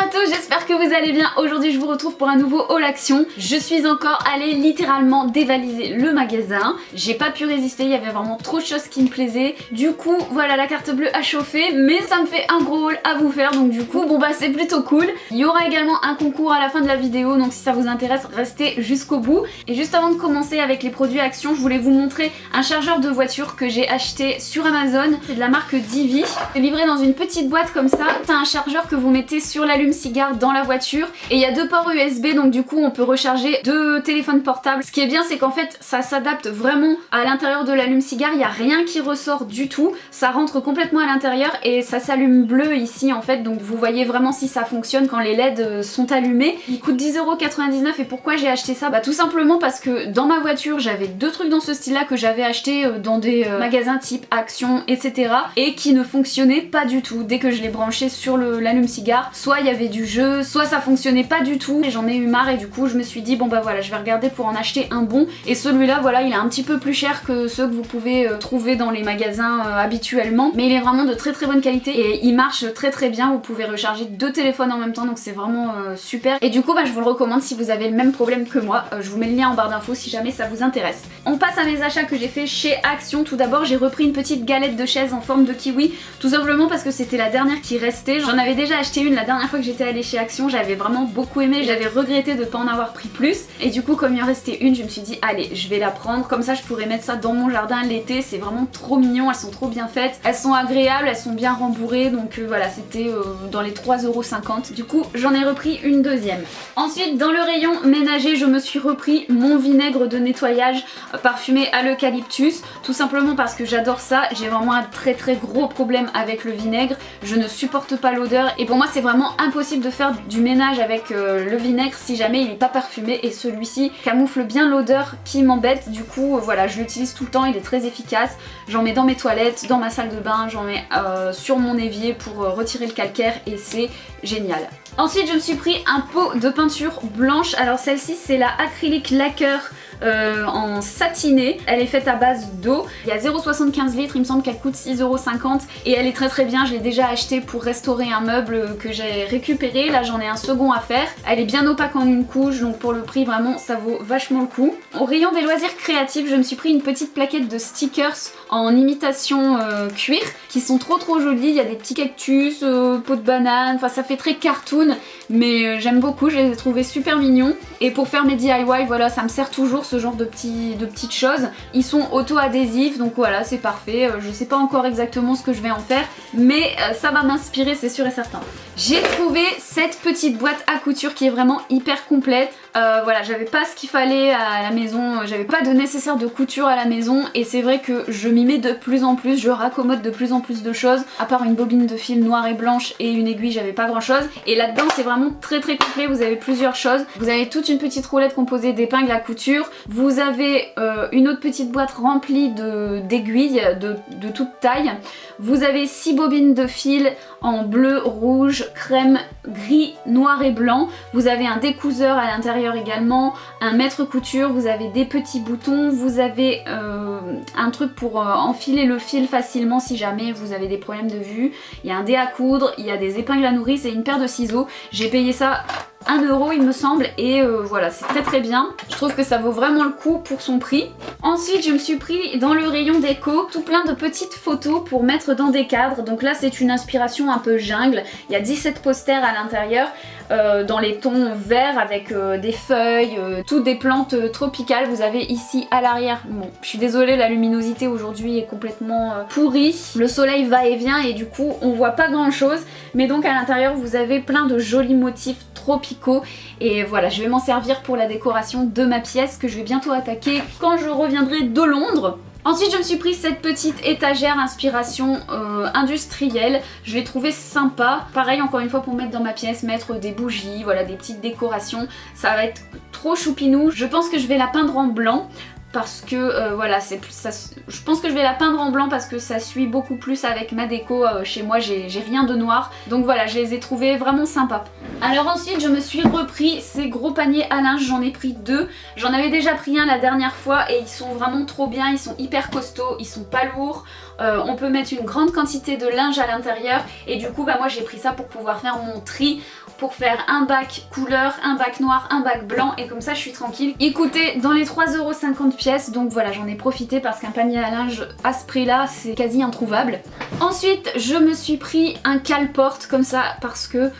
tous, j'espère que vous allez bien. Aujourd'hui je vous retrouve pour un nouveau haul action. Je suis encore allée littéralement dévaliser le magasin. J'ai pas pu résister, il y avait vraiment trop de choses qui me plaisaient. Du coup voilà, la carte bleue a chauffé, mais ça me fait un gros haul à vous faire. Donc du coup bon bah c'est plutôt cool. Il y aura également un concours à la fin de la vidéo, donc si ça vous intéresse restez jusqu'au bout. Et juste avant de commencer avec les produits action, je voulais vous montrer un chargeur de voiture que j'ai acheté sur Amazon. C'est de la marque Divi. C'est livré dans une petite boîte comme ça. C'est un chargeur que vous mettez sur l'allume-cigare dans la voiture et il y a deux ports USB, donc du coup on peut recharger deux téléphones portables. Ce qui est bien, c'est qu'en fait ça s'adapte vraiment à l'intérieur de l'allume-cigare, il n'y a rien qui ressort du tout, ça rentre complètement à l'intérieur et ça s'allume bleu ici en fait, donc vous voyez vraiment si ça fonctionne quand les LED sont allumés. Il coûte 10,99 € et pourquoi j'ai acheté ça? Bah tout simplement parce que dans ma voiture j'avais deux trucs dans ce style là que j'avais acheté dans des magasins type Action etc. et qui ne fonctionnaient pas du tout. Dès que je les branchais sur l'allume-cigare, soit il y avait du jeu, soit ça fonctionnait pas du tout et j'en ai eu marre et du coup je me suis dit bon bah voilà, je vais regarder pour en acheter un bon. Et celui-là voilà, il est un petit peu plus cher que ceux que vous pouvez trouver dans les magasins habituellement, mais il est vraiment de très très bonne qualité et il marche très très bien. Vous pouvez recharger deux téléphones en même temps, donc c'est vraiment super. Et du coup bah je vous le recommande si vous avez le même problème que moi. Je vous mets le lien en barre d'infos si jamais ça vous intéresse. On passe à mes achats que j'ai fait chez Action. Tout d'abord j'ai repris une petite galette de chaise en forme de kiwi, tout simplement parce que c'était la dernière qui restait. J'en avais déjà acheté une la dernière fois que j'étais allée chez Action, j'avais vraiment beaucoup aimé, j'avais regretté de pas en avoir pris plus et du coup comme il en restait une, je me suis dit allez je vais la prendre, comme ça je pourrais mettre ça dans mon jardin l'été. C'est vraiment trop mignon, elles sont trop bien faites, elles sont agréables, elles sont bien rembourrées, donc voilà, c'était dans les 3,50 €. Du coup j'en ai repris une deuxième. Ensuite dans le rayon ménager, je me suis repris mon vinaigre de nettoyage parfumé à l'eucalyptus, tout simplement parce que j'adore ça. J'ai vraiment un très très gros problème avec le vinaigre, je ne supporte pas l'odeur et pour moi c'est vraiment impossible de faire du ménage avec le vinaigre si jamais il n'est pas parfumé, et celui-ci camoufle bien l'odeur qui m'embête. Du coup voilà, je l'utilise tout le temps, il est très efficace. J'en mets dans mes toilettes, dans ma salle de bain, j'en mets sur mon évier pour retirer le calcaire et c'est génial. Ensuite je me suis pris un pot de peinture blanche. Alors celle-ci c'est la Acrylic Lacquer en satiné, elle est faite à base d'eau, il y a 0,75 litres, il me semble qu'elle coûte 6,50 € et elle est très très bien. Je l'ai déjà achetée pour restaurer un meuble que j'ai récupéré, là j'en ai un second à faire. Elle est bien opaque en une couche, donc pour le prix vraiment ça vaut vachement le coup. Au rayon des loisirs créatifs, je me suis pris une petite plaquette de stickers en imitation cuir qui sont trop trop jolis. Il y a des petits cactus, peau de banane, enfin ça fait très cartoon, mais j'aime beaucoup, je les ai trouvés super mignons. Et pour faire mes DIY, voilà, ça me sert toujours ce genre de petites choses. Ils sont auto-adhésifs, donc voilà, c'est parfait. Je sais pas encore exactement ce que je vais en faire, mais ça va m'inspirer, c'est sûr et certain. J'ai trouvé cette petite boîte à couture qui est vraiment hyper complète. Voilà, j'avais pas ce qu'il fallait à la maison, j'avais pas de nécessaire de couture à la maison et c'est vrai que je m'y mets de plus en plus, je raccommode de plus en plus de choses. À part une bobine de fil noire et blanche et une aiguille, j'avais pas grand chose. Et là-dedans c'est vraiment très très complet, vous avez plusieurs choses. Vous avez toute une petite roulette composée d'épingles à couture. Vous avez une autre petite boîte remplie d'aiguilles de toute taille. Vous avez 6 bobines de fil en bleu, rouge, crème, gris, noir et blanc. Vous avez un découseur à l'intérieur également, un mètre couture, vous avez des petits boutons, vous avez un truc pour enfiler le fil facilement si jamais vous avez des problèmes de vue. Il y a un dé à coudre, il y a des épingles à nourrice et une paire de ciseaux. J'ai payé ça 1 € il me semble et voilà, c'est très très bien. Je trouve que ça vaut vraiment le coup pour son prix. Ensuite je me suis pris dans le rayon déco tout plein de petites photos pour mettre dans des cadres. Donc là c'est une inspiration un peu jungle, il y a 17 posters à l'intérieur dans les tons verts avec des feuilles, toutes des plantes tropicales. Vous avez ici à l'arrière, bon je suis désolée, la luminosité aujourd'hui est complètement pourrie, le soleil va et vient et du coup on voit pas grand chose, mais donc à l'intérieur vous avez plein de jolis motifs tropicaux et voilà, je vais m'en servir pour la décoration de ma pièce que je vais bientôt attaquer quand je reviendrai de Londres. Ensuite je me suis pris cette petite étagère inspiration industrielle, je l'ai trouvée sympa. Pareil encore une fois pour mettre dans ma pièce, mettre des bougies, voilà des petites décorations, ça va être trop choupinou. Je pense que je vais la peindre en blanc parce que voilà, je pense que je vais la peindre en blanc parce que ça suit beaucoup plus avec ma déco. Chez moi j'ai rien de noir, donc voilà, je les ai trouvés vraiment sympas. Alors ensuite je me suis repris ces gros paniers à linge, j'en ai pris deux. J'en avais déjà pris un la dernière fois et ils sont vraiment trop bien, ils sont hyper costauds, ils sont pas lourds. on peut mettre une grande quantité de linge à l'intérieur et du coup bah moi j'ai pris ça pour pouvoir faire mon tri, pour faire un bac couleur, un bac noir, un bac blanc et comme ça je suis tranquille. Il coûtait dans les 3,50 € pièces, donc voilà, j'en ai profité parce qu'un panier à linge à ce prix là c'est quasi introuvable. Ensuite je me suis pris un cale-porte comme ça parce que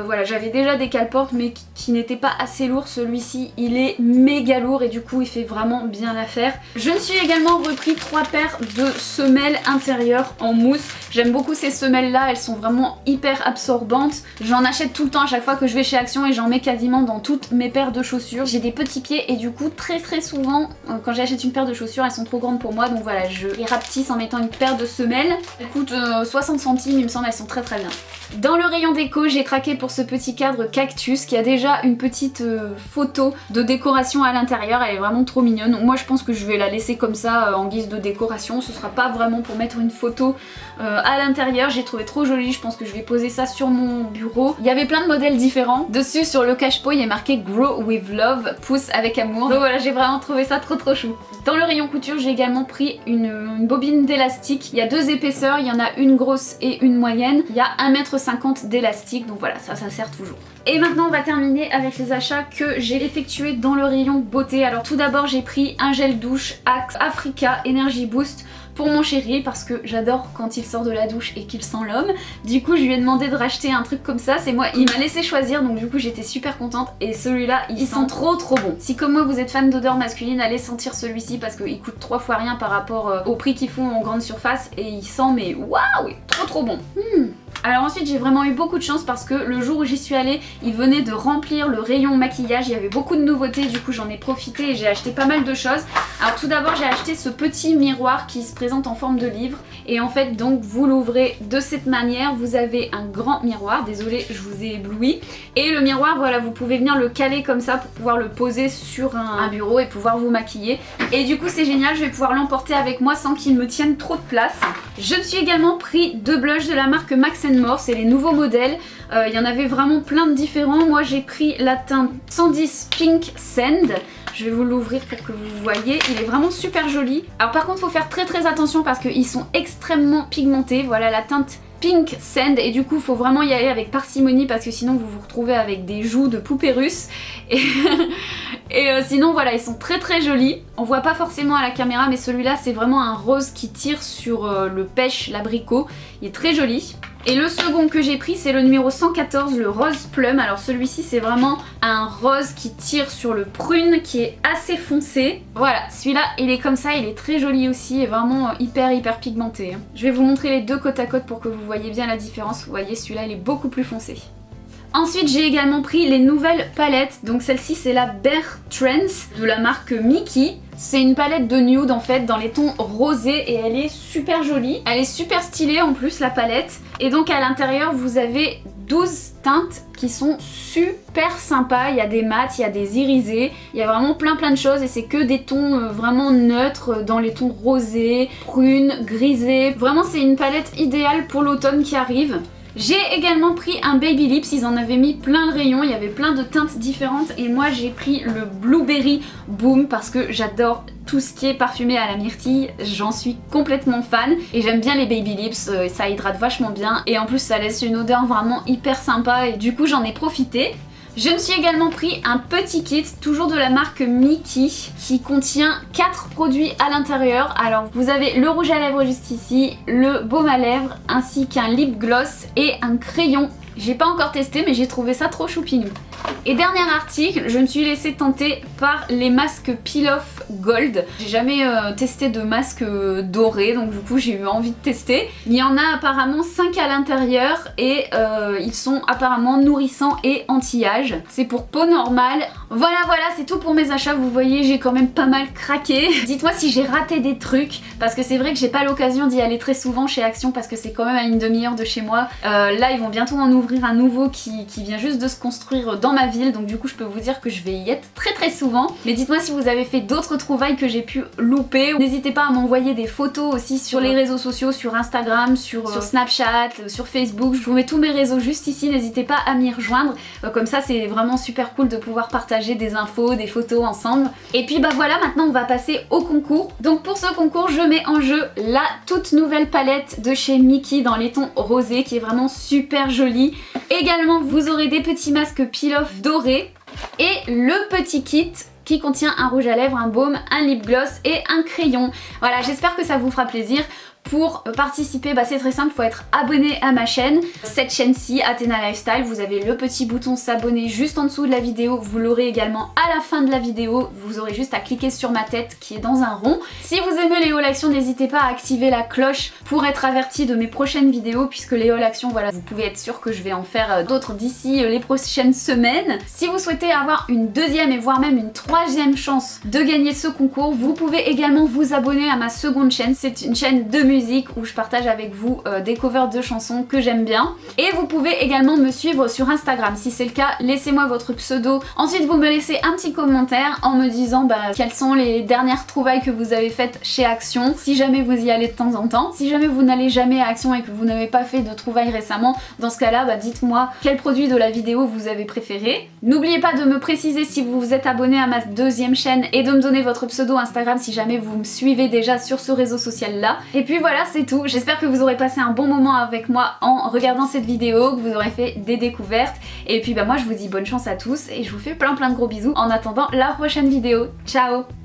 voilà, j'avais déjà des cale-portes mais qui n'étaient pas assez lourds. Celui-ci il est méga lourd et du coup il fait vraiment bien l'affaire. Je me suis également repris 3 paires de semelles intérieures en mousse. J'aime beaucoup ces semelles là, elles sont vraiment hyper absorbantes. J'en achète tout le temps à chaque fois que je vais chez Action et j'en mets quasiment dans toutes mes paires de chaussures. J'ai des petits pieds et du coup très souvent quand j'achète une paire de chaussures elles sont trop grandes pour moi, donc voilà, je les rapetisse en mettant une paire de semelles. Elles coûtent 60 centimes il me semble, elles sont très bien. Dans le rayon déco j'ai craqué pour ce petit cadre cactus qui a déjà une petite photo de décoration à l'intérieur, elle est vraiment trop mignonne. Donc moi je pense que je vais la laisser comme ça en guise de décoration, ce sera pas vraiment pour mettre une photo à l'intérieur. J'ai trouvé trop joli, je pense que je vais poser ça sur mon bureau. Il y avait plein de modèles différents. Dessus sur le cache-pot il y a marqué Grow with Love, pousse avec amour. Donc voilà, j'ai vraiment trouvé ça trop chou. Dans le rayon couture j'ai également pris une bobine d'élastique. Il y a 2 épaisseurs, il y en a une grosse et une moyenne. Il y a 1,50 m d'élastique, donc voilà, ça sert toujours. Et maintenant on va terminer avec les achats que j'ai effectués dans le rayon beauté. Alors tout d'abord j'ai pris un gel douche Axe Africa Energy Boost pour mon chéri parce que j'adore quand il sort de la douche et qu'il sent l'homme. Du coup je lui ai demandé de racheter un truc comme ça, c'est moi, il m'a laissé choisir donc du coup j'étais super contente et celui-là il sent trop bon. Si comme moi vous êtes fan d'odeur masculine, allez sentir celui-ci parce qu'il coûte 3 fois rien par rapport au prix qu'ils font en grande surface et il sent mais waouh, trop bon. Alors ensuite j'ai vraiment eu beaucoup de chance parce que le jour où j'y suis allée, ils venaient de remplir le rayon maquillage, il y avait beaucoup de nouveautés, du coup j'en ai profité et j'ai acheté pas mal de choses. Alors tout d'abord j'ai acheté ce petit miroir qui se présente en forme de livre et en fait donc vous l'ouvrez de cette manière, vous avez un grand miroir, désolée je vous ai ébloui, et le miroir voilà vous pouvez venir le caler comme ça pour pouvoir le poser sur un bureau et pouvoir vous maquiller et du coup c'est génial, je vais pouvoir l'emporter avec moi sans qu'il me tienne trop de place. Je me suis également pris 2 blushs de la marque Max & More, c'est les nouveaux modèles, il y en avait vraiment plein de différents. Moi j'ai pris la teinte 110 Pink Sand. Je vais vous l'ouvrir pour que vous voyez, il est vraiment super joli. Alors par contre il faut faire très attention parce qu'ils sont extrêmement pigmentés. Voilà la teinte Pink Sand et du coup il faut vraiment y aller avec parcimonie parce que sinon vous vous retrouvez avec des joues de poupée russe et, sinon voilà ils sont très jolis. On voit pas forcément à la caméra mais celui-là c'est vraiment un rose qui tire sur le pêche, l'abricot, il est très joli. Et le second que j'ai pris c'est le numéro 114, le rose plum. Alors celui-ci c'est vraiment un rose qui tire sur le prune qui est assez foncé. Voilà, celui-là il est comme ça, il est très joli aussi et vraiment hyper pigmenté. Je vais vous montrer les deux côte à côte pour que vous voyez bien la différence. Vous voyez celui-là il est beaucoup plus foncé. Ensuite j'ai également pris les nouvelles palettes, donc celle-ci c'est la Bear Trends de la marque Mickey. C'est une palette de nude en fait dans les tons rosés et elle est super jolie. Elle est super stylée en plus la palette. Et donc à l'intérieur vous avez 12 teintes qui sont super sympas. Il y a des mats, il y a des irisés, il y a vraiment plein de choses et c'est que des tons vraiment neutres dans les tons rosés, prunes, grisés. Vraiment c'est une palette idéale pour l'automne qui arrive. J'ai également pris un Baby Lips, ils en avaient mis plein le rayon, il y avait plein de teintes différentes et moi j'ai pris le Blueberry Boom parce que j'adore tout ce qui est parfumé à la myrtille, j'en suis complètement fan et j'aime bien les Baby Lips, ça hydrate vachement bien et en plus ça laisse une odeur vraiment hyper sympa et du coup j'en ai profité. Je me suis également pris un petit kit, toujours de la marque Mickey, qui contient 4 produits à l'intérieur. Alors vous avez le rouge à lèvres juste ici, le baume à lèvres, ainsi qu'un lip gloss et un crayon. J'ai pas encore testé mais j'ai trouvé ça trop choupinou. Et dernier article, je me suis laissée tenter par les masques Peel Off Gold. J'ai jamais testé de masque doré donc du coup j'ai eu envie de tester. Il y en a apparemment 5 à l'intérieur et ils sont apparemment nourrissants et anti-âge. C'est pour peau normale. Voilà c'est tout pour mes achats, vous voyez j'ai quand même pas mal craqué. Dites-moi si j'ai raté des trucs parce que c'est vrai que j'ai pas l'occasion d'y aller très souvent chez Action parce que c'est quand même à une demi-heure de chez moi. Là ils vont bientôt en ouvrir un nouveau qui vient juste de se construire dans ma ville. ville, donc du coup je peux vous dire que je vais y être très souvent. Mais dites-moi si vous avez fait d'autres trouvailles que j'ai pu louper. N'hésitez pas à m'envoyer des photos aussi sur les réseaux sociaux, sur Instagram, sur Snapchat, sur Facebook. Je vous mets tous mes réseaux juste ici, n'hésitez pas à m'y rejoindre. Comme ça c'est vraiment super cool de pouvoir partager des infos, des photos ensemble. Et puis bah voilà, maintenant on va passer au concours. Donc pour ce concours je mets en jeu la toute nouvelle palette de chez Mickey dans les tons rosés qui est vraiment super jolie. Également vous aurez des petits masques peel-off dorés et le petit kit qui contient un rouge à lèvres, un baume, un lip gloss et un crayon. Voilà, j'espère que ça vous fera plaisir. Pour participer, bah c'est très simple, il faut être abonné à ma chaîne, cette chaîne-ci, Athéna Lifestyle. Vous avez le petit bouton s'abonner juste en dessous de la vidéo, vous l'aurez également à la fin de la vidéo, vous aurez juste à cliquer sur ma tête qui est dans un rond. Si vous aimez les haul actions, n'hésitez pas à activer la cloche pour être averti de mes prochaines vidéos, puisque les haul actions, voilà, vous pouvez être sûr que je vais en faire d'autres d'ici les prochaines semaines. Si vous souhaitez avoir une deuxième et voire même une troisième chance de gagner ce concours, vous pouvez également vous abonner à ma seconde chaîne, c'est une chaîne de musique où je partage avec vous des covers de chansons que j'aime bien. Et vous pouvez également me suivre sur Instagram. Si c'est le cas, laissez-moi votre pseudo. Ensuite, vous me laissez un petit commentaire en me disant quelles sont les dernières trouvailles que vous avez faites chez Action, si jamais vous y allez de temps en temps. Si jamais vous n'allez jamais à Action et que vous n'avez pas fait de trouvailles récemment, dans ce cas-là, dites-moi quel produit de la vidéo vous avez préféré. N'oubliez pas de me préciser si vous vous êtes abonné à ma deuxième chaîne et de me donner votre pseudo Instagram si jamais vous me suivez déjà sur ce réseau social-là. Et puis voilà, c'est tout. J'espère que vous aurez passé un bon moment avec moi en regardant cette vidéo, que vous aurez fait des découvertes. Et puis moi je vous dis bonne chance à tous et je vous fais plein de gros bisous en attendant la prochaine vidéo. Ciao!